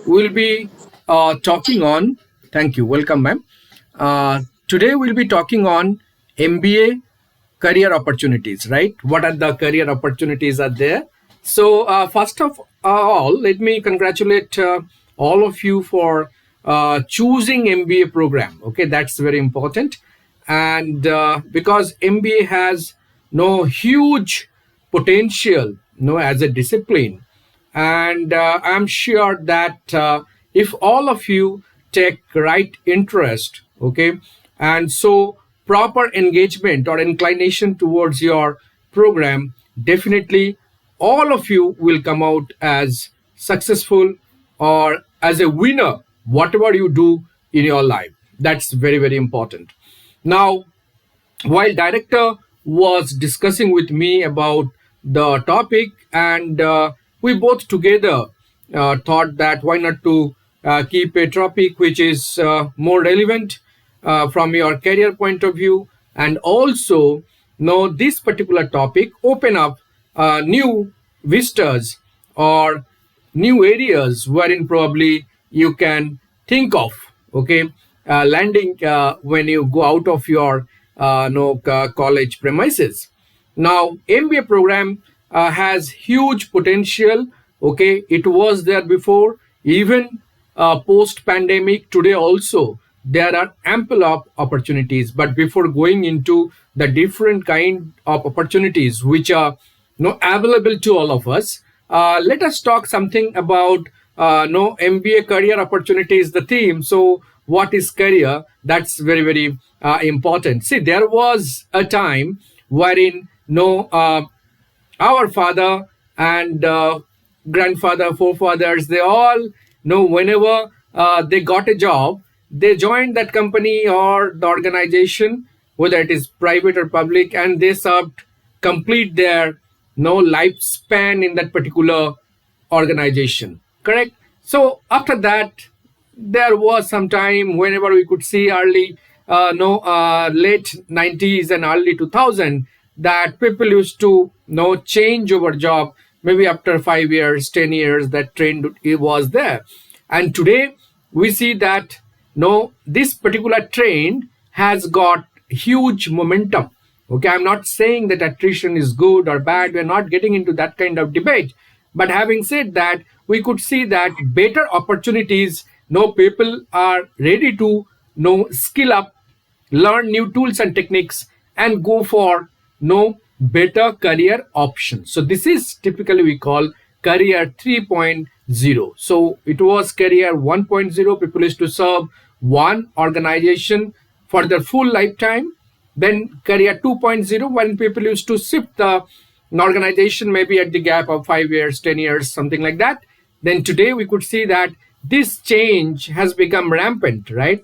we'll be talking on. Thank you. Welcome, ma'am. Today we'll be talking on MBA career opportunities. Right? What are the career opportunities are there? So first of all, let me congratulate all of you for choosing MBA program. Okay, that's very important, and because MBA has no huge potential, no, as a discipline, and I'm sure that if all of you take right interest, okay, and so proper engagement or inclination towards your program, definitely all of you will come out as successful or as a winner whatever you do in your life. That's very, very important. Now, while director was discussing with me about the topic, and we both together thought that why not to keep a topic which is more relevant from your career point of view, and also know this particular topic open up new vistas or new areas wherein probably you can think of, okay, landing when you go out of your college premises. Now MBA program has huge potential. Okay, it was there before, even post pandemic. Today also there are ample of opportunities, but before going into the different kind of opportunities which are available to all of us, let us talk something about no MBA career opportunities, the theme. So what is career? That's very, very important. See, there was a time wherein our father and grandfather, forefathers, they all know whenever they got a job, they joined that company or the organization, whether it is private or public, and they served complete their no lifespan in that particular organization. Correct. So after that, there was some time whenever we could see early no late 90s and early 2000 that people used to change over job, maybe after 5 years, 10 years, that trend it was there. And today we see that this particular trend has got huge momentum. Okay, I'm not saying that attrition is good or bad. We're not getting into that kind of debate. But having said that, we could see that better opportunities, people are ready to skill up, learn new tools and techniques, and go for better career options. So this is typically we call career 3.0. So it was career 1.0. People used to serve one organization for their full lifetime. Then career 2.0, when people used to shift the organization maybe at the gap of 5 years, 10 years, something like that. Then today we could see that this change has become rampant, right?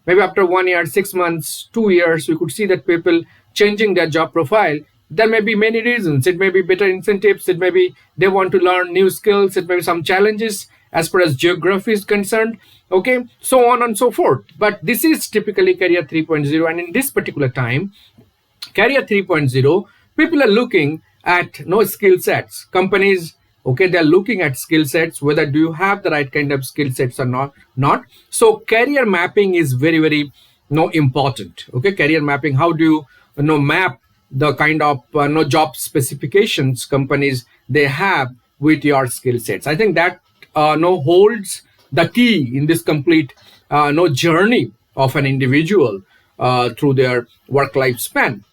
Maybe after 1 year, 6 months, 2 years, we could see that people changing their job profile. There may be many reasons. It may be better incentives. It may be they want to learn new skills. It may be some challenges as far as geography is concerned. Okay, so on and so forth. But this is typically career 3.0. And in this particular time, career 3.0, people are looking at no skill sets. Companies, okay, they're looking at skill sets, whether do you have the right kind of skill sets or not. So career mapping is very, very important. Okay, career mapping, how do you map the kind of job specifications companies they have with your skill sets? I think that holds the key in this complete journey of an individual through their work lifespan.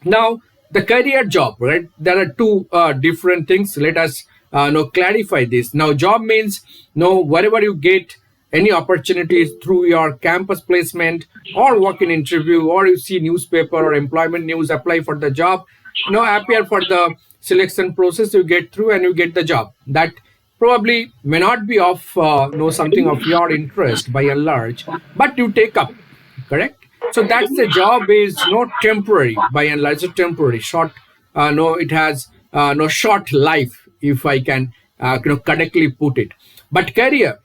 Now, the career job, right? There are two different things. Let us clarify this. Now, job means wherever you get any opportunities through your campus placement or work-in interview, or you see newspaper or employment news, apply for the job, appear for the selection process, you get through and you get the job. That probably may not be of something of your interest by and large, but you take up, correct? So that's the job is not temporary by and large, it's temporary, short. No, it has no short life, if I can correctly put it. But career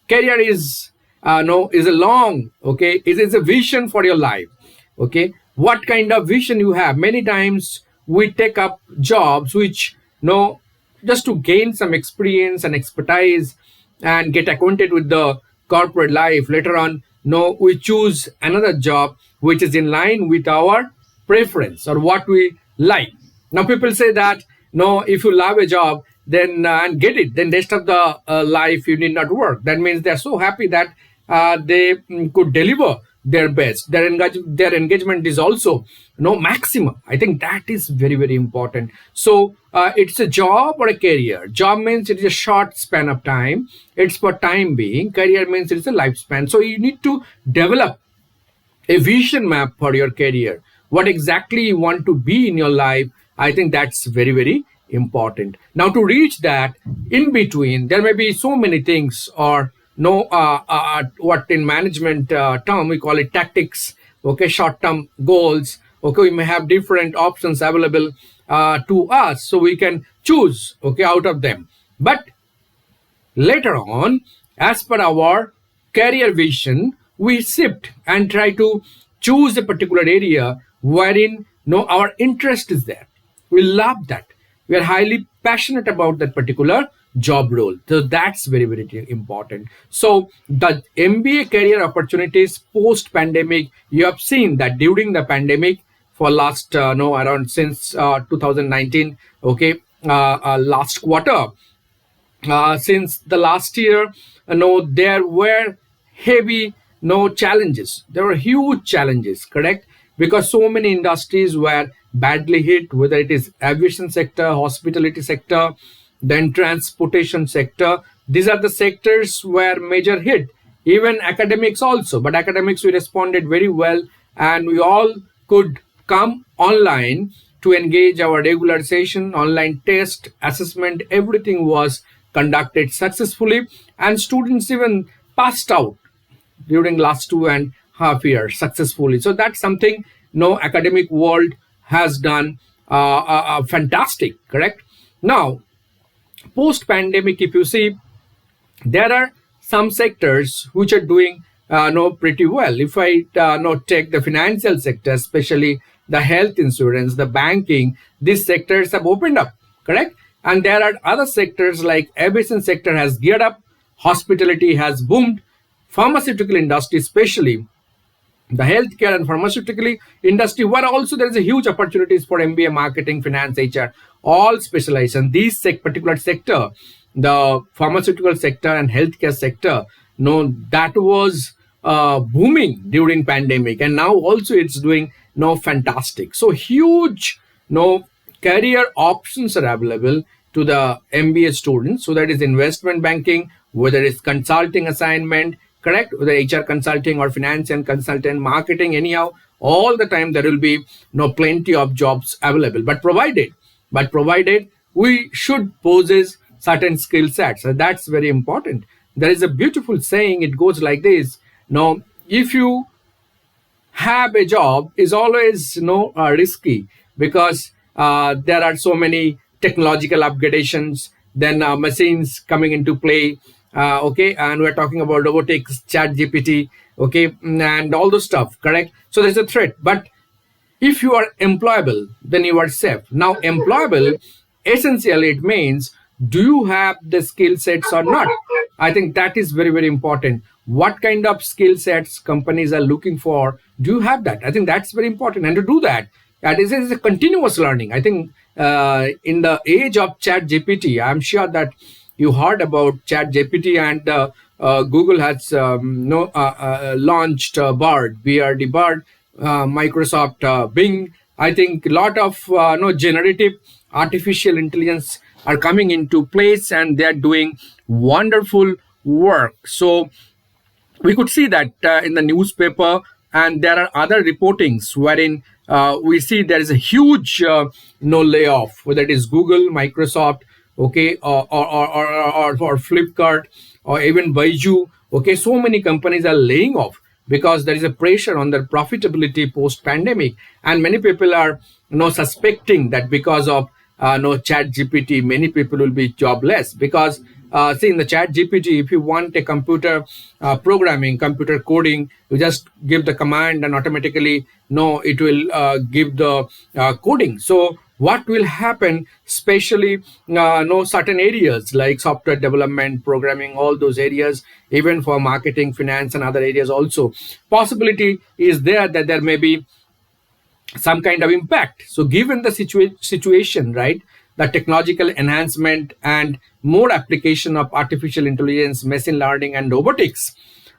is is a long, okay, it is a vision for your life. Okay, what kind of vision you have? Many times we take up jobs which just to gain some experience and expertise, and get acquainted with the corporate life. Later on, no, we choose another job which is in line with our preference or what we like. Now people say that no, if you love a job, then and get it, then rest of the life you need not work. That means they're so happy that they could deliver their best. Their engagement is also maximum. I think that is very very important. So it's a job or a career. Job means it is a short span of time. It's for time being. Career means it's a lifespan. So you need to develop a vision map for your career, what exactly you want to be in your life. I think that's very very important. Now to reach that, in between there may be so many things, or no what in management term we call it tactics. Okay, short term goals. Okay, we may have different options available to us, so we can choose okay out of them. But later on, as per our career vision, we shift and try to choose a particular area wherein our interest is there. We love that. We are highly passionate about that particular job role. So that's very, very important. So the MBA career opportunities post pandemic, you have seen that during the pandemic for last around since 2019, okay, last quarter, since the last year, there were heavy challenges. There were huge challenges, correct? Because so many industries were badly hit, whether it is aviation sector, hospitality sector, then transportation sector. These are the sectors where major hit. Even academics also, but academics we responded very well, and we all could come online to engage our regular session, online test, assessment, everything was conducted successfully, and students even passed out during last 2.5 years successfully. So that's something academic world has done fantastic, correct? Now, post pandemic, if you see, there are some sectors which are doing pretty well. If I take the financial sector, especially the health insurance, the banking, these sectors have opened up, correct? And there are other sectors like aviation sector has geared up, hospitality has boomed, pharmaceutical industry, especially the healthcare and pharmaceutical industry, where also there is a huge opportunities for MBA, marketing, finance, HR, all specialization. These particular sector, the pharmaceutical sector and healthcare sector, that was booming during pandemic, and now also it's doing fantastic. So huge career options are available to the MBA students. So that is investment banking, whether it's consulting assignment, correct, whether HR consulting or finance and consultant, marketing, anyhow, all the time there will be plenty of jobs available. But provided we should possess certain skill sets. So that's very important. There is a beautiful saying, it goes like this: if you have a job is always risky, because there are so many technological upgradations, then machines coming into play, okay, and we're talking about robotics, ChatGPT, okay, and all those stuff, correct? So there's a threat. But if you are employable, then you are safe. Now, employable, essentially it means, do you have the skill sets or not? I think that is very, very important. What kind of skill sets companies are looking for? Do you have that? I think that's very important. And to do that, this is a continuous learning. I think in the age of ChatGPT, I'm sure that you heard about ChatGPT, and Google has launched BARD, BRD, BARD, Microsoft Bing. I think a lot of generative artificial intelligence are coming into place, and they're doing wonderful work. So we could see that in the newspaper, and there are other reportings wherein we see there is a huge layoff, whether it is Google, Microsoft, okay, or Flipkart, or even Baiju. Okay, so many companies are laying off because there is a pressure on their profitability post pandemic, and many people are suspecting that because of chat GPT, many people will be jobless. Because see, in the chat GPT, if you want a computer programming, computer coding, you just give the command and automatically it will give the coding. So what will happen, especially certain areas like software development, programming, all those areas, even for marketing, finance, and other areas also. Possibility is there that there may be some kind of impact. So given the situation, right, the technological enhancement and more application of artificial intelligence, machine learning, and robotics,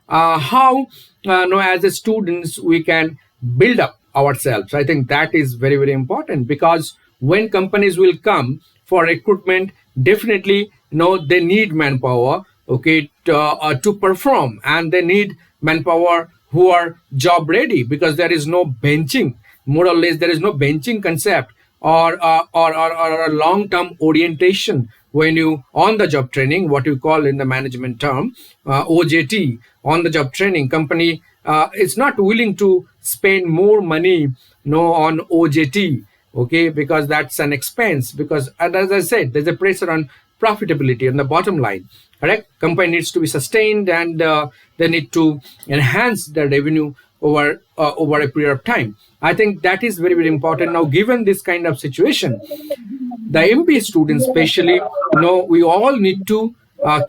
how as a students we can build up ourselves. I think that is very, very important, because when companies will come for recruitment, definitely they need manpower, okay, to perform, and they need manpower who are job ready, because there is no benching, more or less there is no benching concept, or a long term orientation when you on the job training, what you call in the management term, OJT, on the job training. Company is not willing to spend more money on OJT, okay, because that's an expense, because as I said, there's a pressure on profitability on the bottom line, correct? Company needs to be sustained, and they need to enhance their revenue over a period of time. I think that is very, very important. Now, given this kind of situation, the MBA students especially, we all need to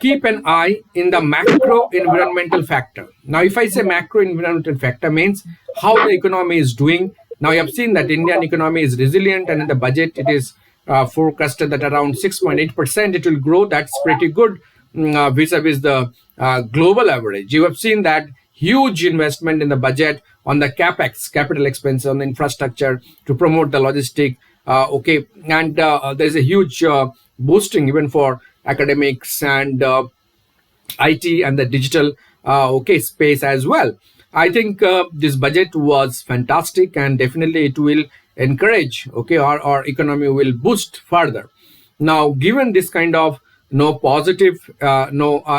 keep an eye in the macro environmental factor. Now, if I say macro environmental factor, means how the economy is doing. Now, you have seen that Indian economy is resilient, and in the budget it is forecasted that around 6.8% it will grow. That's pretty good vis-a-vis the global average. You have seen that huge investment in the budget on the capex, capital expense on the infrastructure to promote the logistic. Okay, and there's a huge boosting even for academics and IT and the digital space as well. I think this budget was fantastic, and definitely it will encourage, okay, our economy will boost further. Now, given this kind of positive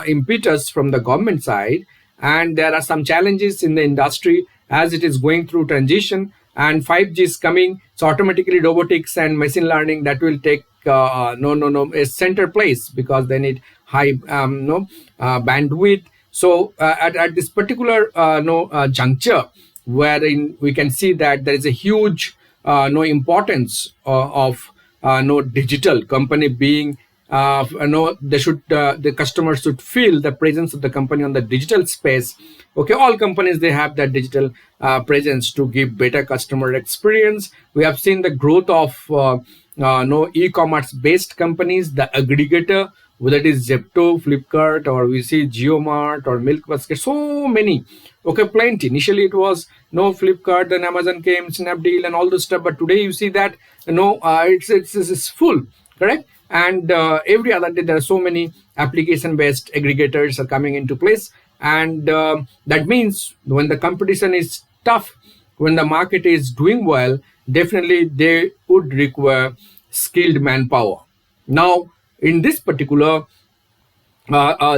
impetus from the government side, and there are some challenges in the industry as it is going through transition, and 5G is coming, so automatically robotics and machine learning, that will take a center place, because they need high bandwidth. So at this particular juncture, wherein we can see that there is a huge importance of digital company being they should the customers should feel the presence of the company on the digital space. Okay, all companies, they have that digital presence to give better customer experience. We have seen the growth of e-commerce based companies, the aggregator, whether it is Zepto, Flipkart, or we see JioMart or Milk Basket, so many. Okay, plenty. Initially it was Flipkart, then Amazon came, Snapdeal, and all this stuff. But today you see that it's full, correct? And every other day there are so many application-based aggregators are coming into place, and that means when the competition is tough, when the market is doing well, definitely they would require skilled manpower. Now, in this particular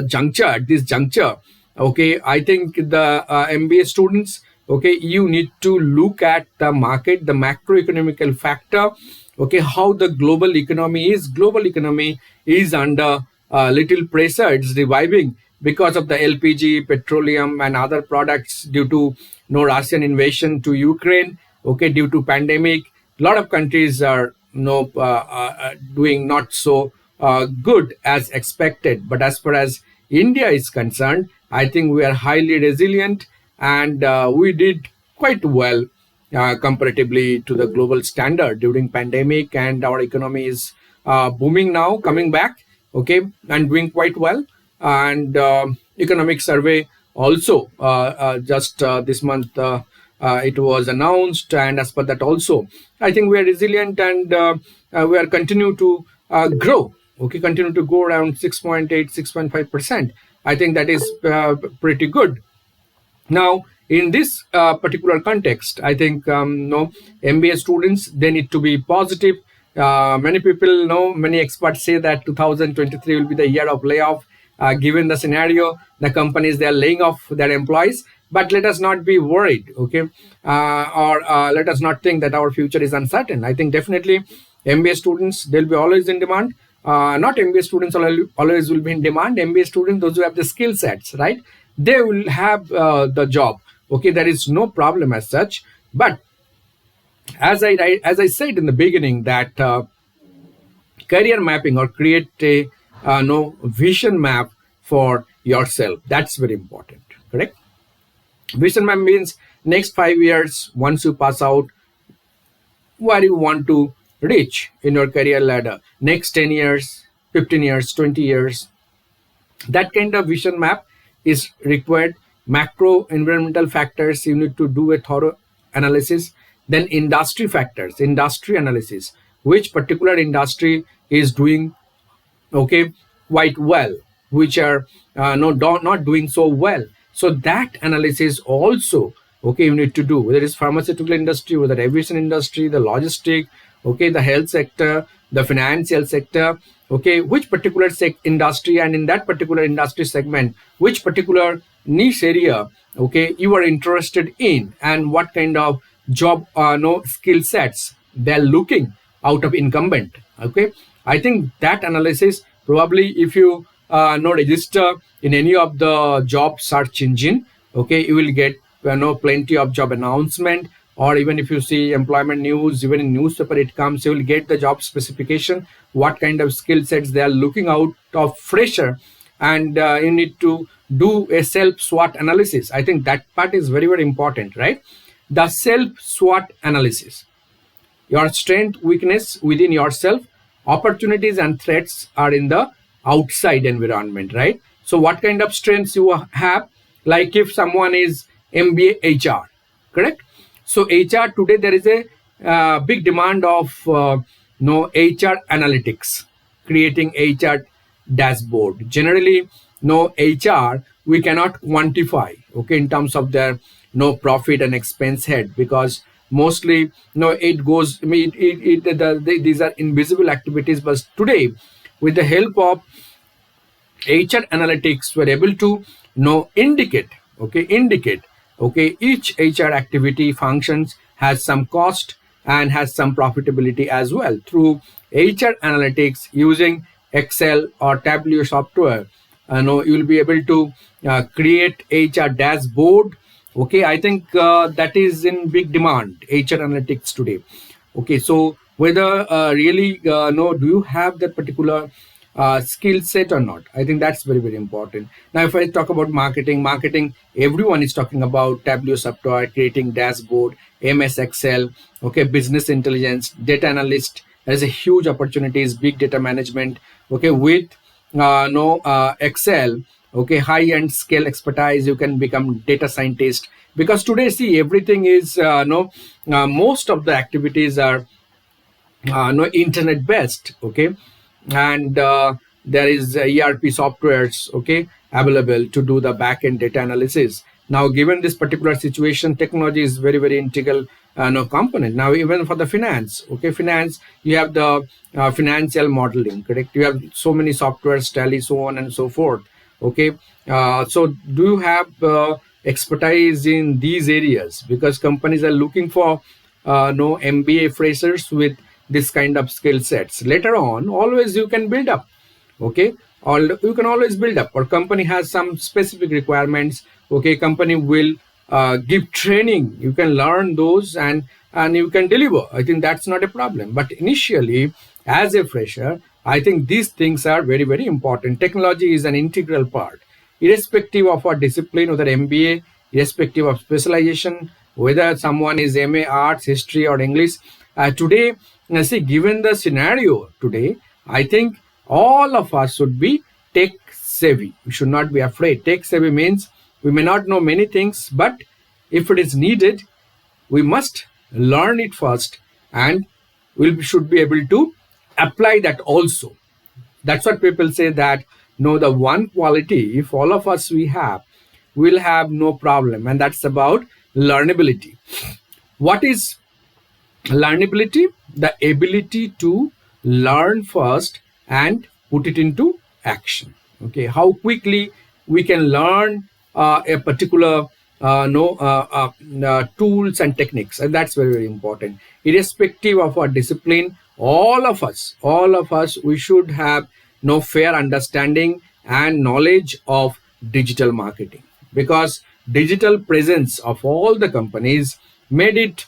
juncture, okay, I think the MBA students, okay, you need to look at the market, the macroeconomical factor, okay, how the global economy is under little pressure. It's reviving because of the LPG, petroleum, and other products due to Russian invasion to Ukraine. Okay, due to pandemic, a lot of countries are doing not so good as expected. But as far as India is concerned, I think we are highly resilient, and we did quite well comparatively to the global standard during pandemic, and our economy is booming now, coming back, okay, and doing quite well. And economic survey also just this month it was announced, and as per that also, I think we are resilient, and we are continue to grow, okay, continue to go around 6.8, 6.5%. I think that is pretty good. Now, in this particular context, I think MBA students, they need to be positive. Many people many experts say that 2023 will be the year of layoff. Given the scenario, the companies, they are laying off their employees. But let us not be worried, okay, or let us not think that our future is uncertain. I think definitely MBA students, they'll be always in demand. Not MBA students always will be in demand. MBA students, those who have the skill sets, right, they will have the job. Okay, there is no problem as such. But As I said in the beginning, that career mapping, or create a no vision map for yourself. That's very important. Correct. Vision map means next 5 years, once you pass out, where you want to reach in your career ladder. Next 10 years, 15 years, 20 years. That kind of vision map is required. Macro environmental factors, you need to do a thorough analysis. Then industry factors, industry analysis, which particular industry is doing okay quite well, which are not doing so well. So that analysis also, okay, you need to do, whether it's pharmaceutical industry, whether aviation industry, the logistic, okay, the health sector, the financial sector, okay, which particular industry, and in that particular industry segment, which particular niche area, okay, you are interested in, and what kind of job no skill sets they're looking out of incumbent. Okay, I think that analysis, probably if you no register in any of the job search engine, okay, you will get plenty of job announcement, or even if you see employment news, even in newspaper it comes, you will get the job specification, what kind of skill sets they are looking out of fresher, and you need to do a self SWOT analysis. I think that part is very, very important, right? The self SWOT analysis, your strength, weakness within yourself, opportunities and threats are in the outside environment, right? So what kind of strengths you have, like if someone is MBA HR, correct? So HR today, there is a big demand of no HR analytics, creating HR dashboard. Generally, no HR we cannot quantify, okay, in terms of their no profit and expense head, because mostly no it goes, I mean, these are invisible activities. But today, with the help of HR analytics, we're able to indicate, okay, each HR activity functions has some cost and has some profitability as well. Through HR analytics using Excel or Tableau software, you will be able to create HR dashboard. Okay, I think that is in big demand, HR analytics today. Okay, so whether really do you have that particular skill set or not? I think that's very, very important. Now, if I talk about marketing, everyone is talking about Tableau software, creating dashboard, MS Excel, okay, business intelligence, data analyst. There is a huge opportunities, big data management, okay, with Excel, okay, high-end scale expertise, you can become data scientist. Because today, see, everything is most of the activities are internet based, okay, and there is ERP softwares, okay, available to do the back-end data analysis. Now, given this particular situation, technology is very, very integral component. Now, even for the finance, okay, finance, you have the financial modeling, correct? You have so many softwares, Tally, so on and so forth. Okay, so do you have expertise in these areas? Because companies are looking for no MBA freshers with this kind of skill sets. Later on, always you can build up, okay, or you can always build up, or company has some specific requirements, okay, company will give training, you can learn those, and you can deliver. I think that's not a problem. But initially, as a fresher, I think these things are very, very important. Technology is an integral part, irrespective of our discipline, whether MBA, irrespective of specialization, whether someone is MA Arts, History, or English. Today, see, given the scenario today, I think all of us should be tech savvy. We should not be afraid. Tech savvy means we may not know many things, but if it is needed, we must learn it first, and we should be able to apply that also. That's what people say, that the one quality, if all of us we have, we'll have no problem, and that's about learnability. What is learnability? The ability to learn first and put it into action. Okay, how quickly we can learn a particular tools and techniques, and that's very, very important. Irrespective of our discipline, all of us, we should have fair understanding and knowledge of digital marketing, because digital presence of all the companies made it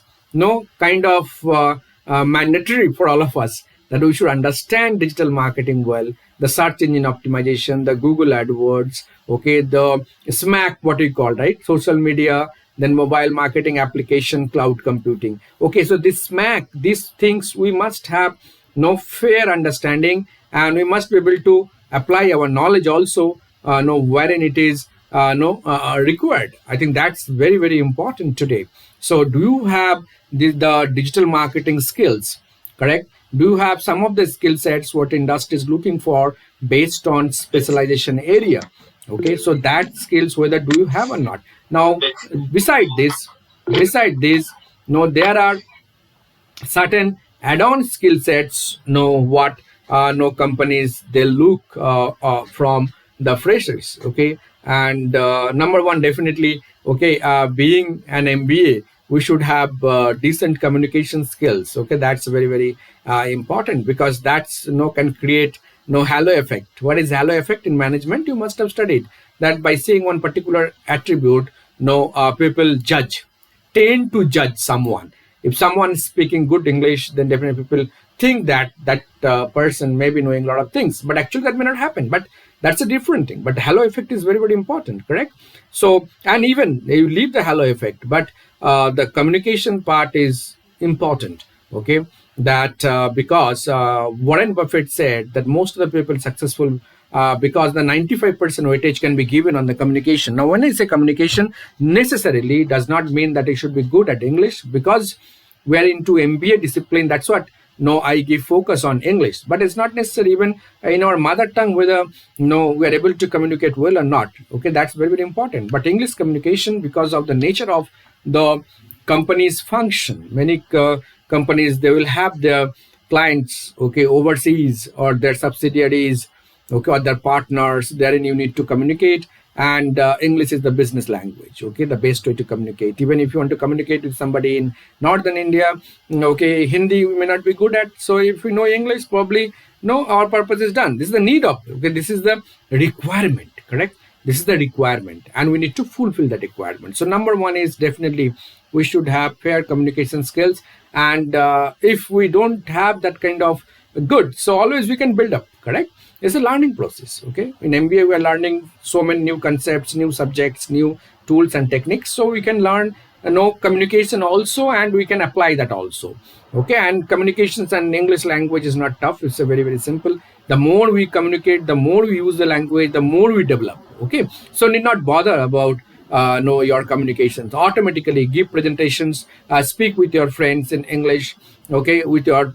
kind of mandatory for all of us, that we should understand digital marketing well, the search engine optimization, the Google AdWords, okay, the SMAC, what we call, right, social media, then mobile marketing application, cloud computing. Okay, so this SMAC, these things we must have no fair understanding, and we must be able to apply our knowledge also, know wherein it is no required. I think that's very, very important today. So do you have the digital marketing skills, correct? Do you have some of the skill sets what industry is looking for based on specialization area? Okay, so that skills, whether do you have or not. Now, beside this beside this there are certain add-on skill sets, know what no companies they look from the freshers. Okay, and number one, definitely, okay, being an MBA, we should have decent communication skills. Okay, that's very, very important, because that's can create no halo effect. What is halo effect in management? You must have studied that by seeing one particular attribute, people tend to judge someone. If someone is speaking good English, then definitely people think that person may be knowing a lot of things, but actually that may not happen. But that's a different thing. But the halo effect is very, very important, correct? So, and even you leave the halo effect, but the communication part is important. Okay, that because Warren Buffett said that most of the people successful, because the 95% weightage can be given on the communication. Now, when I say communication, necessarily does not mean that it should be good at English, because we are into MBA discipline. That's what I give focus on English, but it's not necessary even in our mother tongue whether we are able to communicate well or not. Okay, that's very, very important. But English communication, because of the nature of the company's function, many companies, they will have their clients, okay, overseas, or their subsidiaries, okay, or their partners, therein you need to communicate. And English is the business language, okay, the best way to communicate. Even if you want to communicate with somebody in northern India, okay, Hindi we may not be good at, so if we know English, probably our purpose is done. This is the need of, okay, this is the requirement, correct? This is the requirement, and we need to fulfill that requirement. So number one is definitely we should have fair communication skills. And if we don't have that kind of good, so always we can build up, correct? It's a learning process. Okay, in MBA we are learning so many new concepts, new subjects, new tools and techniques, so we can learn communication also, and we can apply that also. Okay, and communications and English language is not tough. It's a very, very simple. The more we communicate, the more we use the language, the more we develop. Okay, so need not bother about know your communications. Automatically give presentations, speak with your friends in English, okay, with your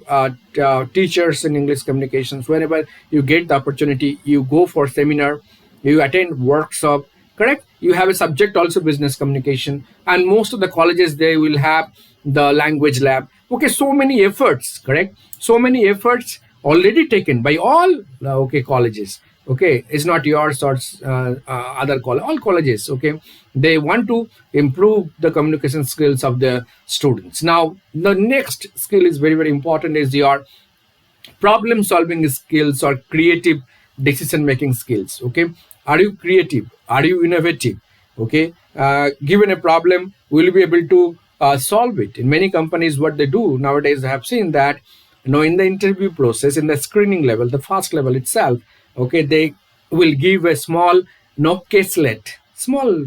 teachers in English communications. Whenever you get the opportunity, you go for seminar, you attend workshop, correct? You have a subject also, business communication, and most of the colleges, they will have the language lab. Okay, so many efforts, correct? So many efforts already taken by all okay colleges. Okay, it's not yours or other all colleges. Okay, they want to improve the communication skills of the students. Now, the next skill is very, very important, is your problem solving skills or creative decision making skills. Okay, are you creative? Are you innovative? Okay, given a problem, will you be able to solve it? In many companies, what they do nowadays, I have seen that in the interview process, in the screening level, the first level itself, okay, they will give a small caselet, small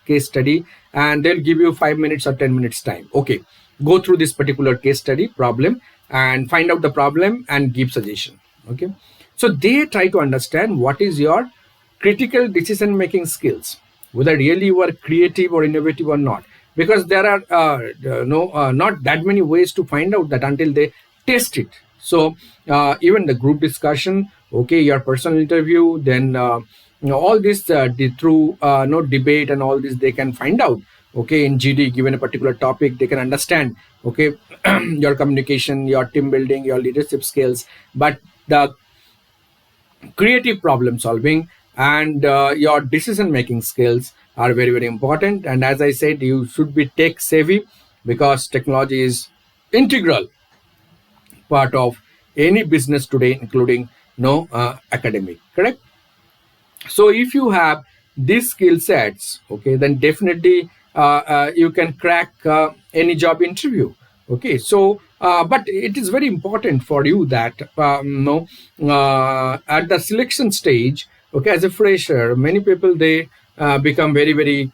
case study, and they'll give you 5 minutes or 10 minutes time. Okay, go through this particular case study problem and find out the problem and give suggestion. Okay, so they try to understand what is your critical decision making skills, whether really you are creative or innovative or not, because there are not that many ways to find out that until they test it. So even the group discussion, okay, your personal interview, then all this through debate and all this, they can find out. Okay, in GD, given a particular topic, they can understand, okay, your communication, your team building, your leadership skills. But the creative problem solving and your decision making skills are very, very important. And as I said, you should be tech savvy, because technology is integral part of any business today, including academic, correct? So if you have these skill sets, okay, then definitely you can crack any job interview. Okay, so but it is very important for you that at the selection stage, okay, as a fresher, many people they become very very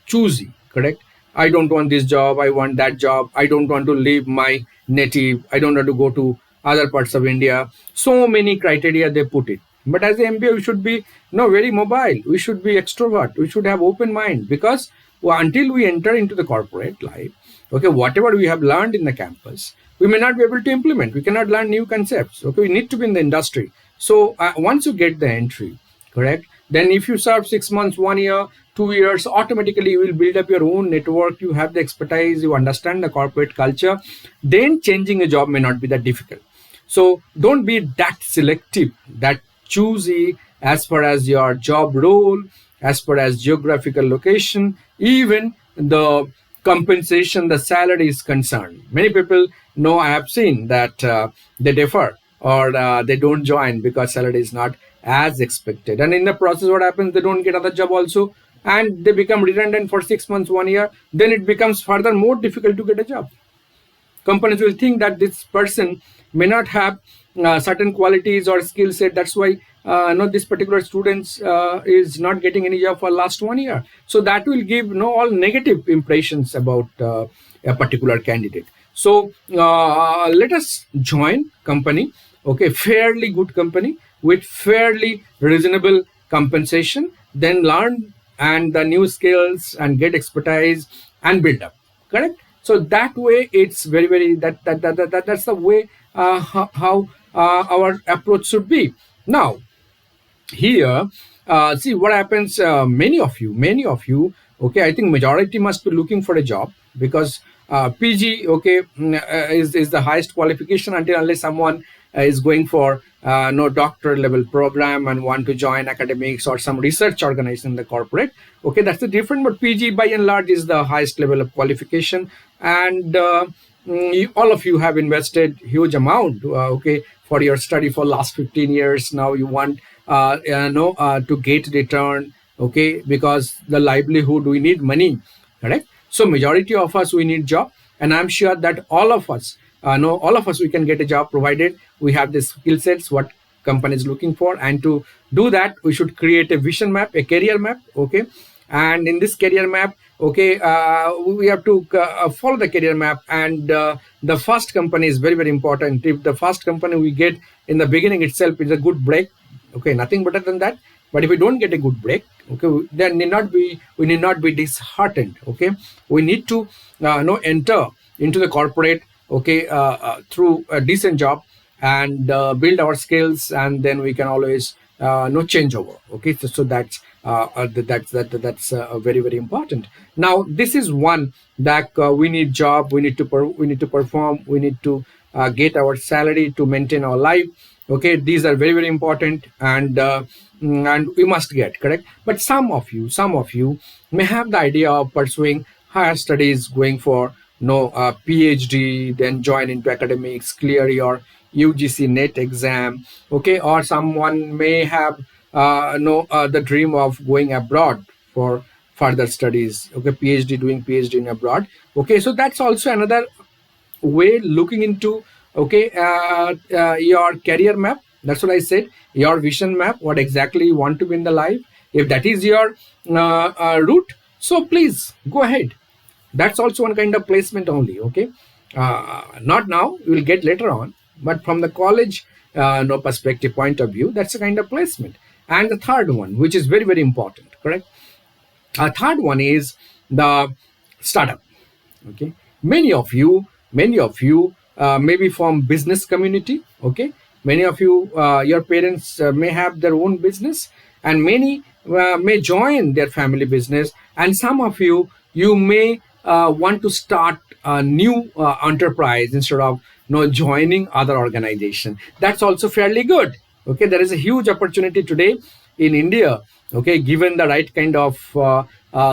choosy, correct? I don't want this job, I want that job, I don't want to leave my native, I don't want to go to other parts of India. So many criteria they put it. But as an MBA, we should be very mobile. We should be extrovert. We should have open mind, because until we enter into the corporate life, okay, whatever we have learned in the campus, we may not be able to implement. We cannot learn new concepts. Okay, we need to be in the industry. So once you get the entry, correct, then if you serve 6 months, 1 year, 2 years, automatically you will build up your own network. You have the expertise, you understand the corporate culture. Then changing a job may not be that difficult. So don't be that selective, that choosy as far as your job role, as far as geographical location, even the compensation, the salary is concerned. Many people know, I have seen that they defer, or they don't join because salary is not as expected. And in the process, what happens? They don't get other job also, and they become redundant for 6 months, 1 year. Then it becomes further more difficult to get a job. Companies will think that this person may not have certain qualities or skill set. That's why this particular student is not getting any job for last 1 year. So that will give all negative impressions about a particular candidate. So let us join company, okay, fairly good company with fairly reasonable compensation, then learn and the new skills and get expertise and build up, correct? So that way it's very very that's the way how our approach should be. Now here, see what happens. Many of you, okay, I think majority must be looking for a job, because PG, okay, is the highest qualification, until unless someone is going for no doctor level program and want to join academics or some research organization in the corporate. Okay, that's the different. But PG by and large is the highest level of qualification, and all of you have invested huge amount, okay, for your study for last 15 years. Now you want to get return, okay, because the livelihood, we need money, correct? So majority of us, we need job, and I'm sure that all of us we can get a job, provided we have the skill sets what company is looking for. And to do that, we should create a vision map, a career map, okay. And in this career map, okay, we have to follow the career map. And the first company is very very important. If the first company we get in the beginning itself is a good break, okay, nothing better than that. But if we don't get a good break, okay, then we need not be disheartened, okay. We need to enter into the corporate, okay, through a decent job, and build our skills, and then we can always change over, okay. So that's very very important. Now this is one that we need job, we need to perform, we need to get our salary to maintain our life, okay. These are very very important, and we must get, correct. But some of you may have the idea of pursuing higher studies, going for PhD, then join into academics, clear your UGC net exam, okay. Or someone may have the dream of going abroad for further studies, okay, doing PhD in abroad, okay. So that's also another way looking into, okay, your career map. That's what I said, your vision map, what exactly you want to be in the life. If that is your route, so please go ahead. That's also one kind of placement only, okay. Not now, you will get later on, but from the college perspective point of view, that's a kind of placement. And the third one, which is very very important, correct. Third one is the startup, okay. Many of you maybe from business community, okay. Many of you, your parents may have their own business, and many may join their family business. And some of you may want to start a new enterprise instead of joining other organization. That's also fairly good, okay. There is a huge opportunity today in India, okay, given the right kind of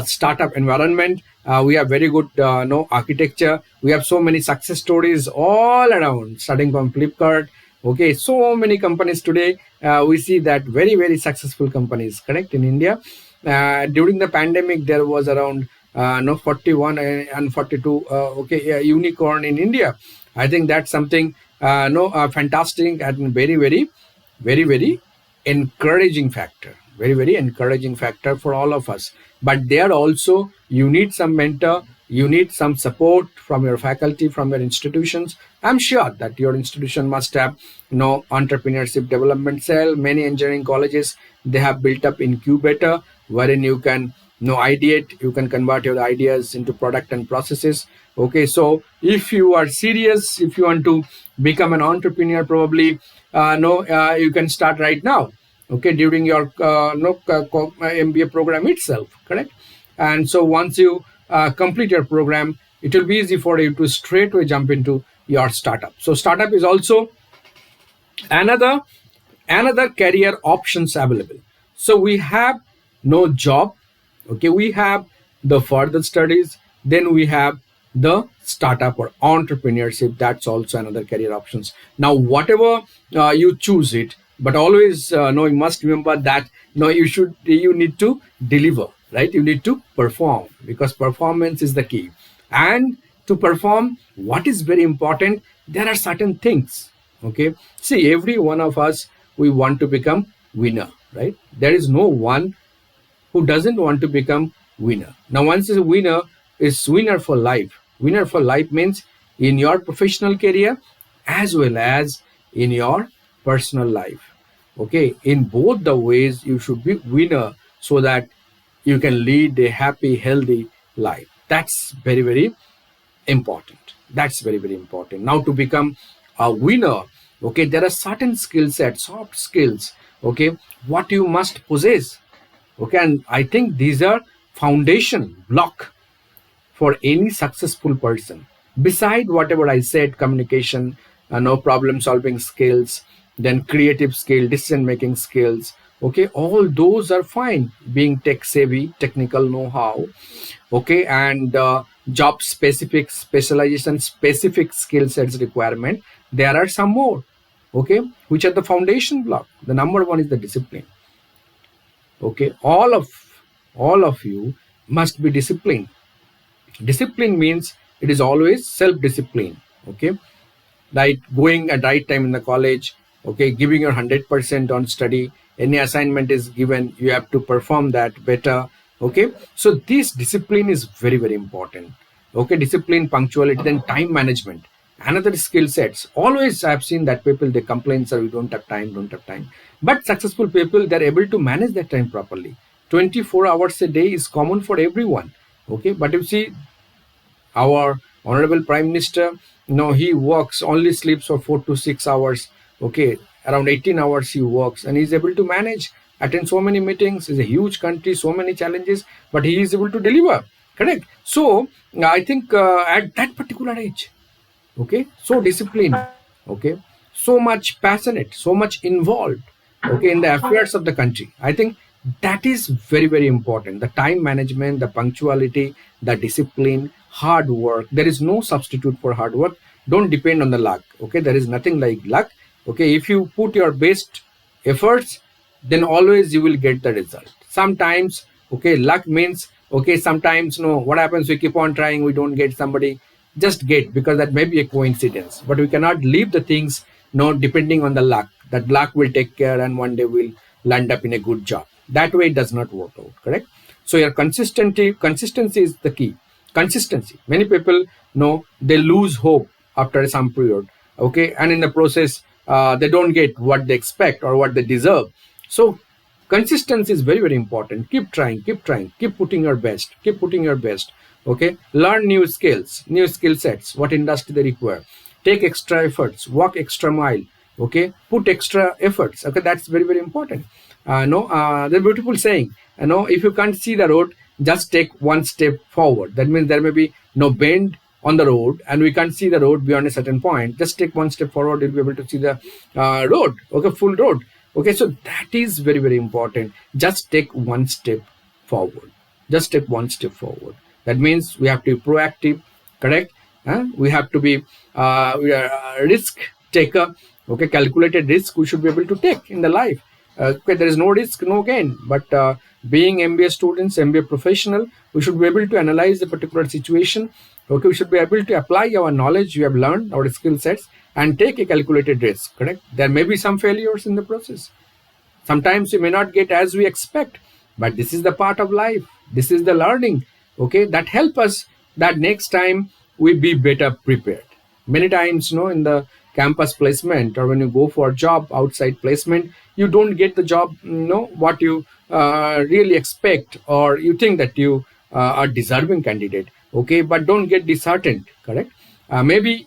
startup environment. We have very good architecture. We have so many success stories all around, starting from Flipkart, okay. So many companies today, we see that very very successful companies, correct, in India. During the pandemic, there was around no 41 and 42 unicorn in India. I think that's something no fantastic and very very very very encouraging factor, very very encouraging factor for all of us. But there also you need some mentor, you need some support from your faculty, from your institutions. I'm sure that your institution must have entrepreneurship development cell. Many engineering colleges, they have built up incubator wherein you can ideate, you can convert your ideas into product and processes. Okay, so if you are serious, if you want to become an entrepreneur, probably you can start right now, okay, during your MBA program itself, correct? And so once you complete your program, it will be easy for you to straightway jump into your startup. So startup is also another career options available. So we have no job, okay, we have the further studies, then we have the startup or entrepreneurship. That's also another career options. Now whatever you choose it, but always you must remember that you need to deliver, right? You need to perform, because performance is the key. And to perform, what is very important, there are certain things. Okay, see, every one of us, we want to become winner, right? There is no one who doesn't want to become winner. Now once is a winner, is winner for life. Winner for life means in your professional career as well as in your personal life. Okay, in both the ways you should be winner, so that you can lead a happy healthy life. That's very very important. That's very very important. Now to become a winner, okay, there are certain skill sets, soft skills, okay, what you must possess. Okay, and I think these are foundation block for any successful person. Beside whatever I said, communication, no problem solving skills, then creative skill, decision making skills, okay, all those are fine. Being tech savvy, technical know-how, okay, and job specific, specialization specific skill sets requirement, there are some more, okay, which are the foundation block. The number one is the discipline. Okay, all of you must be disciplined. Discipline means it is always self-discipline. Okay, like going at right time in the college, okay, giving your 100% on study. Any assignment is given, you have to perform that better. Okay, so this discipline is very very important. Okay, discipline, punctuality, then time management, another skill sets. Always I have seen that people, they complain, sir, we don't have time. But successful people, they're able to manage their time properly. 24 hours a day is common for everyone. Okay, but you see, our honorable prime minister, he works, only sleeps for 4 to 6 hours. Okay, around 18 hours he works, and he's able to manage, attend so many meetings. It's a huge country, so many challenges, but he is able to deliver, correct? So I think at that particular age, okay, so disciplined, okay, so much passionate, so much involved, okay, in the affairs of the country. I think that is very very important. The time management, the punctuality, the discipline, hard work. There is no substitute for hard work. Don't depend on the luck. Okay, there is nothing like luck. Okay, if you put your best efforts, then always you will get the result. Sometimes, okay, luck means, okay, sometimes what happens, we keep on trying, we don't get, somebody just get, because that may be a coincidence. But we cannot leave the things depending on the luck. That luck will take care, and one day we'll land up in a good job. That way it does not work out, correct? So your consistency is the key. Consistency. Many people they lose hope after some period, okay, and in the process they don't get what they expect or what they deserve. So consistency is very very important. Keep trying, keep putting your best. Okay, learn new skills, new skill sets, what industry they require. Take extra efforts, walk extra mile. Okay, put extra efforts. Okay, that's very very important. The beautiful saying, if you can't see the road, just take one step forward. That means there may be no bend on the road and we can't see the road beyond a certain point. Just take one step forward, you'll be able to see the road, okay, full road. Okay, so that is very very important. Just take one step forward. That means we have to be proactive, correct? We have to be we are a risk taker. Okay, calculated risk we should be able to take in the life. Okay, there is no risk, no gain. But Being MBA students, MBA professional, we should be able to analyze the particular situation. Okay, we should be able to apply our knowledge we have learned, our skill sets, and take a calculated risk. Correct? There may be some failures in the process. Sometimes we may not get as we expect, but this is the part of life. This is the learning. Okay, that help us that next time we be better prepared. Many times, in the campus placement or when you go for a job outside placement, you don't get the job, what you really expect, or you think that you are deserving candidate. Okay, but don't get disheartened. Correct? Maybe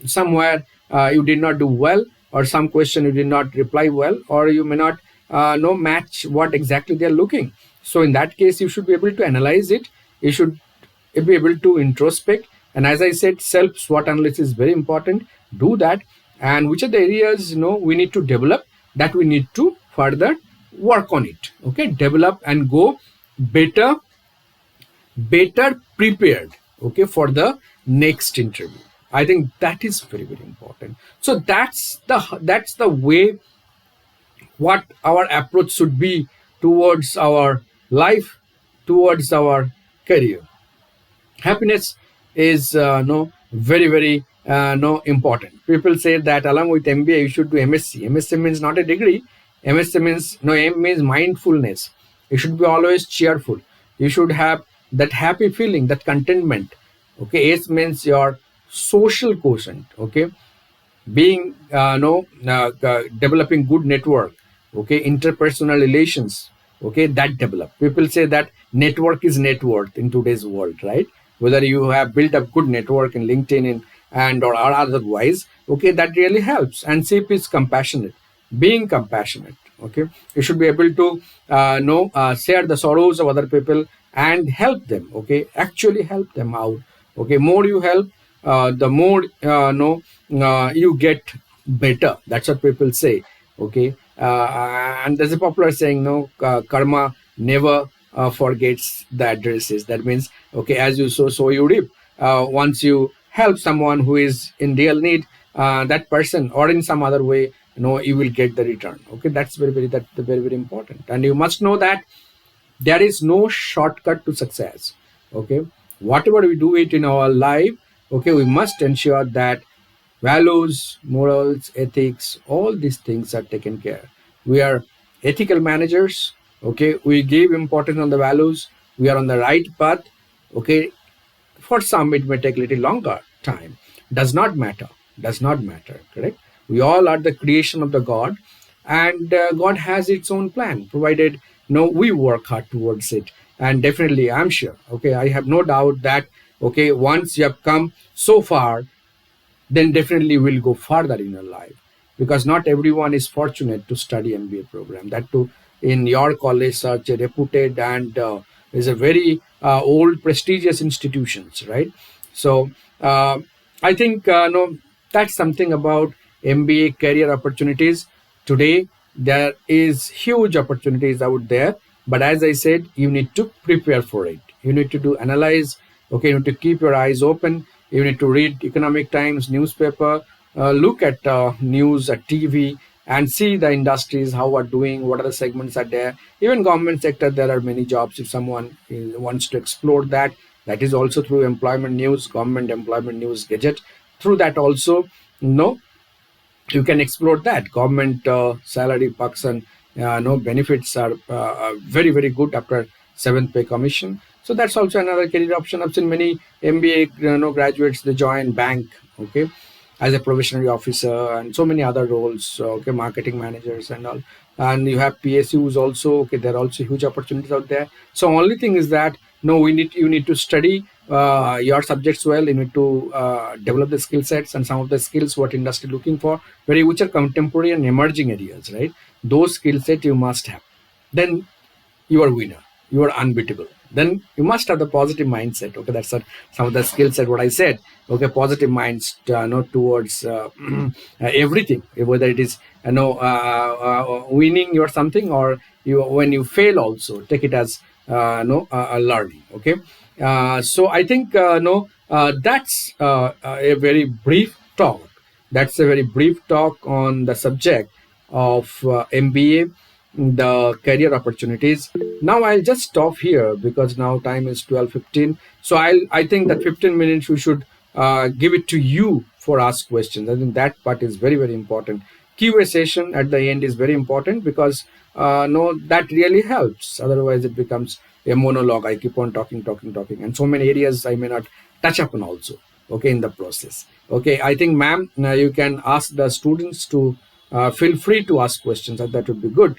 somewhere you did not do well, or some question you did not reply well, or you may not know match what exactly they are looking. So in that case, you should be able to analyze it. You should be able to introspect, and as I said, self SWOT analysis is very important. Do that, and which are the areas we need to develop, that we need to further work on it. Okay, develop and go better prepared, okay, for the next interview. I think that is very, very important. So that's the way what our approach should be towards our life, towards our career. Happiness is very, very important. People say that along with MBA you should do MSc. MSc means not a degree. MSc means M means mindfulness. You should be always cheerful. You should have that happy feeling, that contentment. Okay, S means your social quotient. Okay, being developing good network. Okay, interpersonal relations. Okay, that develop. People say that network is net worth in today's world, right? Whether you have built a good network in LinkedIn or otherwise, okay, that really helps. And SIP is compassionate, being compassionate. Okay, you should be able to share the sorrows of other people and help them. Okay, actually help them out. Okay, more you help, the more you get better. That's what people say. Okay, and there's a popular saying, karma never forgets the addresses. That means, okay, as you sow, so you reap. Once you help someone who is in real need, that person, or in some other way, you will get the return. Okay, that's very, very important. And you must know that there is no shortcut to success. Okay, whatever we do it in our life, okay, we must ensure that values, morals, ethics, all these things are taken care. We are ethical managers. Okay, we give importance on the values. We are on the right path. Okay, for some it may take a little longer time. Does not matter. Correct? We all are the creation of the God, and God has its own plan, provided we work hard towards it. And definitely, I'm sure. Okay, I have no doubt that okay, once you have come so far, then definitely will go further in your life, because not everyone is fortunate to study MBA program. That too in your college, such a reputed and is a very old prestigious institutions, right? So I think that's something about MBA career opportunities. Today there is huge opportunities out there, but as I said, you need to prepare for it. You need to do analyze. Okay, you need to keep your eyes open. You need to read Economic Times newspaper, look at news at TV, and see the industries how are doing, what are the segments are there. Even government sector, there are many jobs. If someone wants to explore that, that is also through employment news, government employment news gadget. Through that also, you can explore that. Government salary perks and benefits are very, very good after 7th pay commission. So that's also another career option. I've seen many MBA graduates, they join bank, okay, as a probationary officer, and so many other roles, okay, marketing managers and all. And you have PSUs also, okay, there are also huge opportunities out there. So only thing is that you need to study your subjects well. You need to develop the skill sets and some of the skills what industry looking for, which are contemporary and emerging areas, right? Those skill set you must have. Then you are winner. You are unbeatable. Then you must have the positive mindset. Okay, that's some of the skill set what I said. Okay, positive minds towards everything, whether it is winning or something, or when you fail also take it as a learning. Okay, so I think that's a very brief talk. That's a very brief talk on the subject of MBA. the career opportunities. Now I'll just stop here because now time is 12:15. So I think that 15 minutes we should give it to you for ask questions. I think that part is very, very important. Q&A session at the end is very important because no, that really helps. Otherwise, it becomes a monologue. I keep on talking, and so many areas I may not touch upon also. Okay, in the process. Okay, I think, ma'am, now you can ask the students to feel free to ask questions, and that would be good.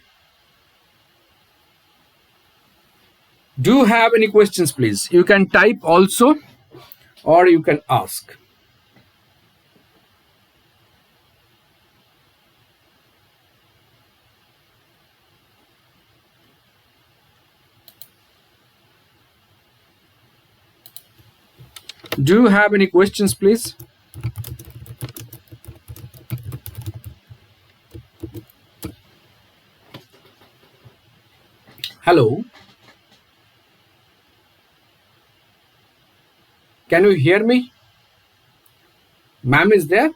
Do you have any questions, please? You can type also, or you can ask. Do you have any questions, please? Hello. Can you hear me? Ma'am is there?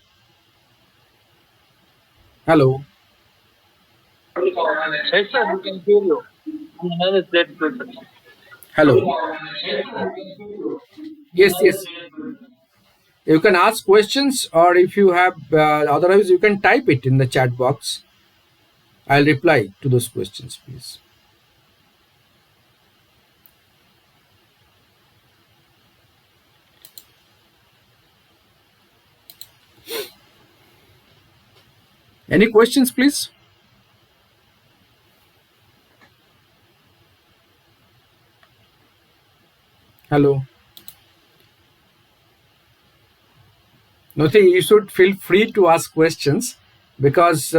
Hello. Yes, sir, we can hear you. My name is Late Pushpam. Hello. Yes, yes. You can ask questions, or if you have, otherwise, you can type it in the chat box. I'll reply to those questions, please. Any questions, please? Hello. Nothing. You should feel free to ask questions because